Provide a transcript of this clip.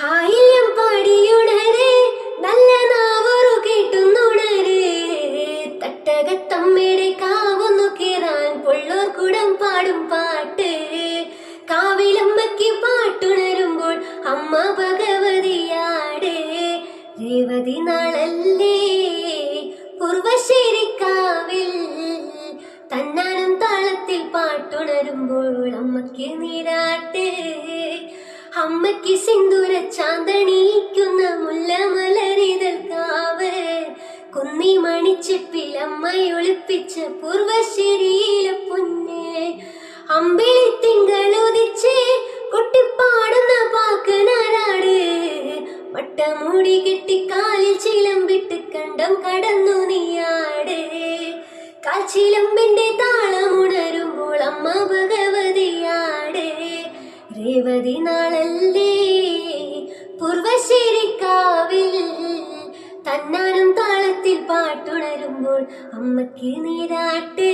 ആയില്യം പാടിയുണരേ നല്ല നാവറു കേട്ടുന്നുണരേ തട്ടകത്തമ്മയുടെ കാവൊന്നു കേറാൻ പൊള്ളോർ കുടം പാടും പാട്ട് കാവിലമ്മയ്ക്ക് പാട്ടുണരുമ്പോൾ അമ്മ ഭഗവതിയാട് രേവതി നാളല്ലേ പൂർവശ്ശേരിക്കാവിൽ തന്നാനും താളത്തിൽ പാട്ടുണരുമ്പോൾ അമ്മയ്ക്ക് നീരാട്ട് അമ്മയ്ക്ക് സിന്ദൂര ചാന്തണിക്കുന്ന മുല്ലമലരിതൽ കാവ് കുന്നി മണിച്ചെപ്പിൽ അമ്മയൊളിപ്പിച്ച പൂർവശ്ശേരിയിലെ പൊന്ന് അമ്പിളി തിങ്കളുദിച്ച് കൊട്ടിപ്പാടുന്ന പാക്കനാരാട് വട്ടമൂടി കെട്ടി കാലിൽ ചിലമ്പിട്ട് കണ്ടം കടന്നു നീയാട് കാൽച്ചിലമ്പിന്റെ താളമുണരുമ്പോൾ അമ്മ ഭഗവതിയാട് രേവതി നാളല്ലേ പൂർവശ്ശേരിക്കാവിൽ തന്നാനും താളത്തിൽ പാട്ടുണരുമ്പോൾ അമ്മയ്ക്ക് നീരാട്ട്.